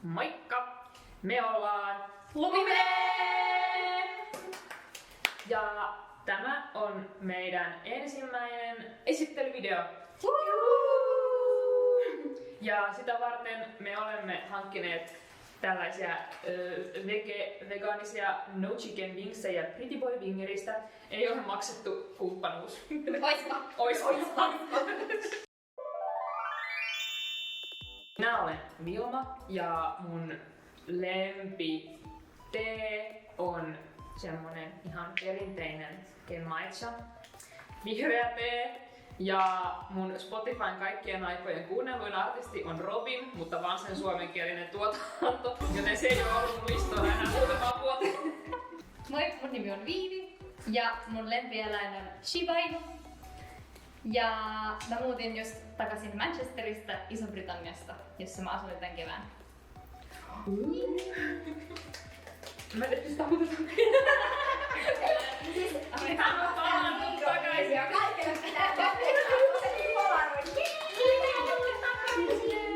Moikka! Me ollaan Lumimee! Ja tämä on meidän ensimmäinen esittelyvideo. Ja sitä varten me olemme hankkineet tällaisia vegaanisia no chicken wingsejä Pretty Boy Wingeristä. Ei ole maksettu kumppanuus. Oispa. Minä olen Vilma ja mun lempi tee on semmonen ihan perinteinen kenmaitsa vihreä tee. Ja mun Spotifyn kaikkien aikojen kuunnelluin artisti on Robin, mutta vaan sen suomenkielinen tuotanto, joten se ei ole ollut mun listoilla enää muutamaa vuotta. Moi, mun nimi on Viivi ja mun lempieläin on Shiba Inu. Ja mä muutin just takaisin Manchesterista, Iso-Britanniasta, jossa mä asuin tän kevään. Mä en tiedä, mistä muutetaan.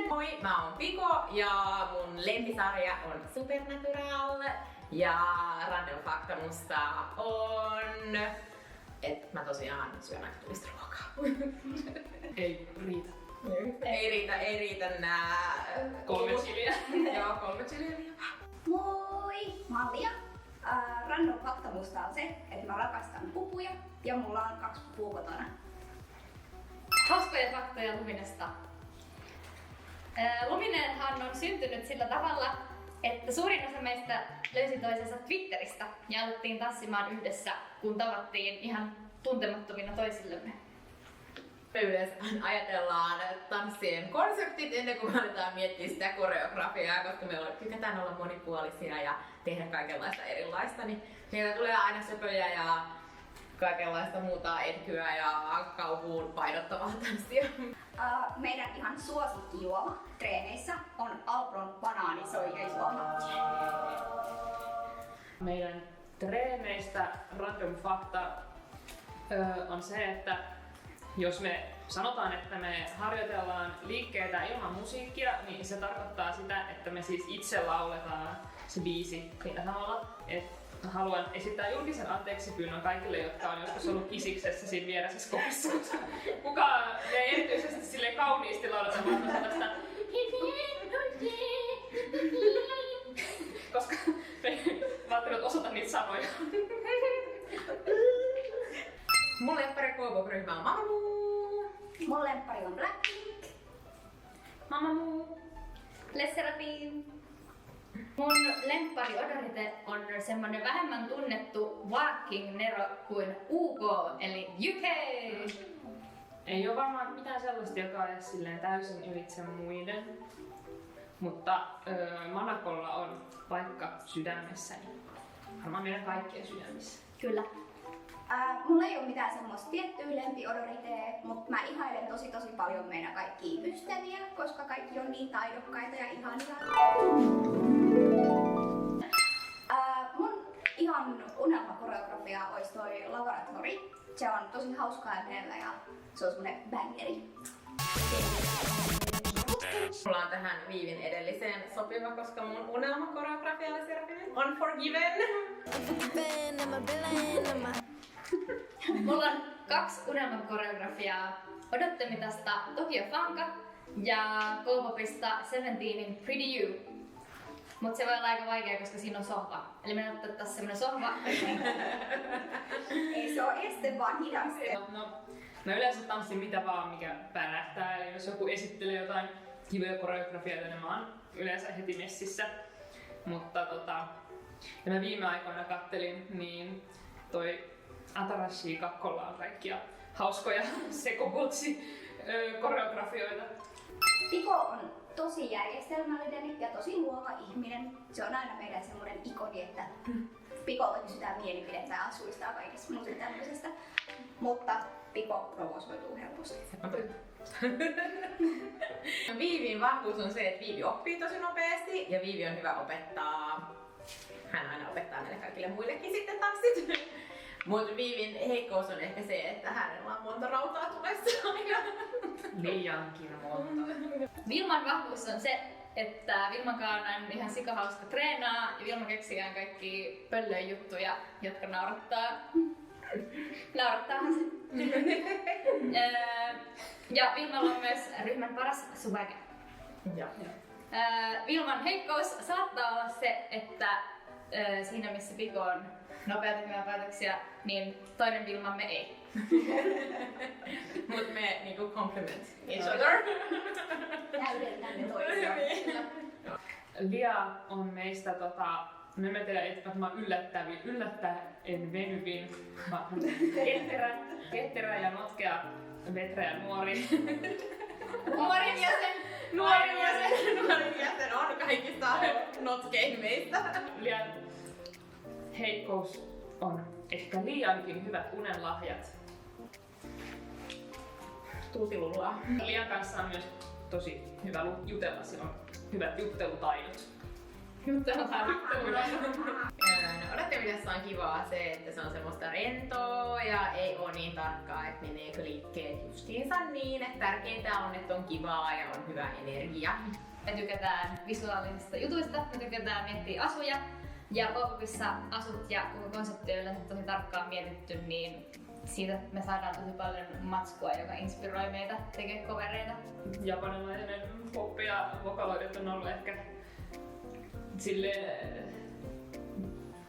Moi, mä oon Piko ja mun lempisarja on Supernatural ja random fakta musta on, että mä tosiaan syön aika tulista ruokaa. Ei riitä. Ei riitä nää 3 chiliä. Joo, 3 chiliä. Moi! Mä oon Lia. Random fakta musta on se, että mä rakastan pupuja ja mulla on 2 pupua kotona. Hauskoja faktoja Luminesta. Luminenhan on syntynyt sillä tavalla, että suurin osa meistä löysi toisensa Twitteristä ja alettiin tanssimaan yhdessä, kun tavattiin ihan tuntemattomina toisillemme. Me yleensä ajatellaan tanssien konseptit ennen kuin me aletaan miettiä sitä koreografiaa, koska me tykätään olla monipuolisia ja tehdä kaikenlaista erilaista, niin meillä tulee aina söpöjä ja kaikenlaista muuta etkyä ja kauhuun painottavaa tanssia. Meidän ihan suosikkijuoma treeneissä on Alpron banaanisoikeisjuoma. Meidän treeneistä random fakta on se, että jos me sanotaan, että me harjoitellaan liikkeitä ilman musiikkia, niin se tarkoittaa sitä, että me siis itse lauletaan se biisi siinä samalla. Haluan esittää julkisen anteeksipyynnön kaikille, jotka on joskus ollut Kisiksessä siinä vieressä kopissa. Kuka me erityisesti silleen kauniisti lauletaan vaan tästä. Koska mä ajattelin, että osoitan niitä sanoja. Mun lemppari K-pop-ryhmä on Mamamoo. Mun lemppari on Blackpink. Mamamoo. Les Seraphim. Mun lemppari odorite on semmonen vähemmän tunnettu Walking Nero kuin UK, eli UK. Ei ole varmaan mitään sellaista, joka on silleen täysin ylitse muiden. Mutta Manakolla on paikka sydämessäni. Varmaan meidän kaikkien sydämissä. Kyllä. Mulla ei ole mitään semmoista tiettyä lempiodoritea, mutta mä ihailen tosi paljon meidän kaikkia ystäviä, koska kaikki on niin taidokkaita ja ihania. Mun ihan unelmakoreografia olisi toi Laboratory. Se on tosi hauskaa ja menellä ja se on semmonen bangeri. Mulla on tähän Viivin edelliseen sopiva, koska mun unelmakoreografia Les Seraphim on Forgiven. Mulla on 2 unelmakoreografiaa Odottemitasta Tokyo Funka ja K-popista Seventeenin Pretty You. Mut se voi olla aika vaikea, koska siinä on sohva. Eli me otettaisiin semmonen sohva. Ei se ole este, vaan hidaste. No, mä yleensä tanssin mitä vaan, mikä pärähtää. Eli jos joku esittelee jotain kivoja koreografioita, niin mä oon yleensä heti messissä. Mutta ja mä viime aikoina kattelin, niin toi Atarashi 2 on kaikkia hauskoja sekobotsi koreografioita. Piko on tosi järjestelmällinen ja tosi luova ihminen. Se on aina meidän semmoinen ikoni, että Pikolta kysytään mielipidettä ja asuistaa kaikesta muusta tämmöisestä. Mutta Piko provosoituu helposti. Viivin vahvuus on se, että Viivi oppii tosi nopeasti ja Viivi on hyvä opettaa. Hän aina opettaa meille kaikille muillekin sitten tanssit. Mut Viivin heikkous on ehkä se, että hänellä on monta rautaa tulessa aina. Liiankin monta. Vilman vahvuus on se, että Vilman kanssa on ihan sikahauska treenaa ja Vilma keksii kaikki pöllöjä juttuja, jotka naurattaa. Naurattaahan se. Ja Vilmalla on myös ryhmän paras swag. Vilman heikkous saattaa olla se, että siinä missä Piko on nopea tekemään päätöksiä, niin toinen Vilmamme ei. Mut me niinku compliment each other. Täydennämme toisiaan. Lia on meistä me tiedä, että mä yllättäen venyvin, vaan ketterä ja notkea, vetreä nuori. Nuorin jäsen on kaikista notkein meistä. Lian heikkous on ehkä liiankin hyvät unenlahjat. Tuutilullaa. Lian kanssa on myös tosi hyvä jutella, sillä on hyvät juttelutaidot. Odottamisessa on kivaa se, että se on semmoista rentoa ja ei oo niin tarkkaa, että meneekö liikkeet justiinsa niin, että tärkeintä on, että on kivaa ja on hyvä energia. Me tykätään visuaalisista jutuista, me tykätään miettiä asuja ja pop-upissa asut ja koko konsepti on yleensä tosi tarkkaan mietitty, niin siitä me saadaan tosi paljon matskua, joka inspiroi meitä tekemään covereita. Japanilainen pop ja vokaloidut on ollut ehkä silleen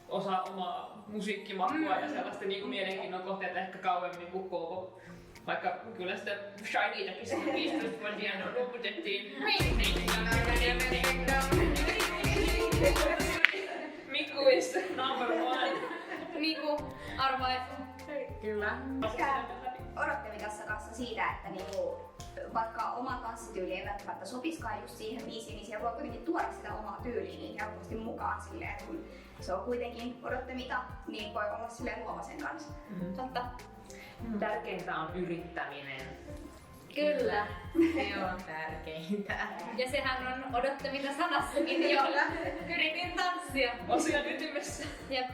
osa omaa musiikkimakua ja sellaista niinku mielenkiinnon kohteita ehkä kauemmin kuin koko. Vaikka kyllä sitä Shinytäkin sitä 15-vuotiaana luputettiin. Mikku is number one. Miku, arvoifu. Kyllä. Odotteli tässä kanssa siitä, että niinku, vaikka oma tanssityyli ei välttämättä sopiskaan just siihen biisiin, niin siellä voi kuitenkin tuoda sitä omaa tyyliä niin helposti mukaan silleen, että kun se on kuitenkin odottamita, niin voi olla silleen luova sen kanssa. Totta. Tärkeintä on yrittäminen. Kyllä. Se on tärkeintä. Ja sehän on odottamita sanassakin jo. Yritin tanssia. Asian ytimessä. Jep.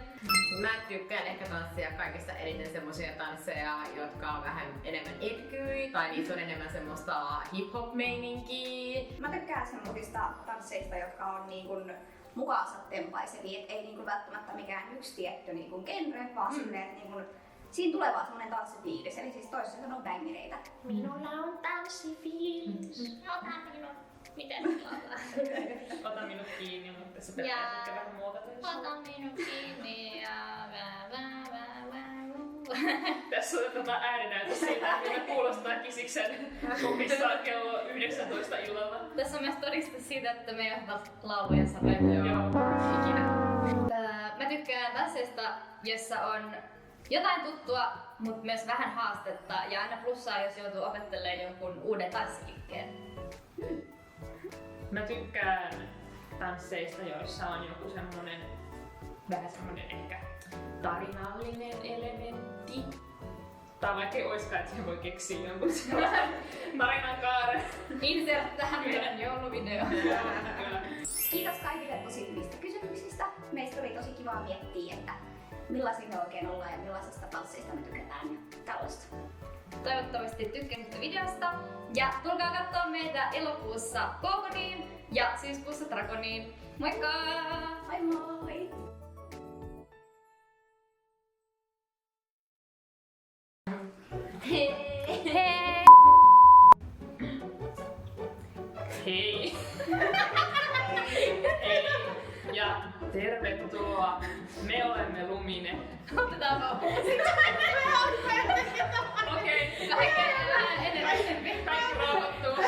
Mä tykkään ehkä tanssia kaikista eniten semmosia tansseja, jotka on vähän enemmän etkyy tai niissä on enemmän semmoista hip-hop-meininkiä. Mä tykkään semmoisista tansseista, jotka on niin kuin mukaansa tempaisevia, et ei niin kuin välttämättä mikään yksi tietty niin kuin genre, vaan silleen, että niin kuin siinä tulee vaan semmonen tanssifiilis, eli siis toisessa sanoo bängereitä. Minulla on tanssifiilis. Ota minut. Miten se laulaa? Ota minut kiinni, mutta se pitää ehkä vähän muokata. Ota minut kiinni ja Tässä on ääninäytös siitä, että miltä kuulostaa Kisiksen klubissa kello 19 illalla. Tässä on myös todiste siitä, että me ei osata lauluja sanoja. Joo. Mä tykkään tansseista, jossa on jotain tuttua, mutta myös vähän haastetta ja aina plussaa, jos joutuu opettelemaan jonkun uuden tanssiliikkeen. Mä tykkään tansseista, joissa on joku semmonen, vähän semmonen ehkä tarinallinen elementti. Tai vaikka ei oiskaan, että siihen voi keksiä jonkun tarinan kaaren. Insert tähän meidän jouluvideoon. Kiitos kaikille tosi hyvistä kysymyksistä. Meistä oli tosi kivaa miettiä, että millaisia me oikein ollaan ja millaisesta tansseista me tykätään ja tällaista. Toivottavasti tykkäsitte videosta ja tulkaa katsoa meitä elokuussa Kookoniin ja syyskuussa Dragoniin. Moikka! Moi moi! Hei! Hei! Hei! Ja tervetuloa! Me olemme Lumine. Otetaan vaan uusi. Okei. Vähän enemmän. Kaikki rauhoittuu.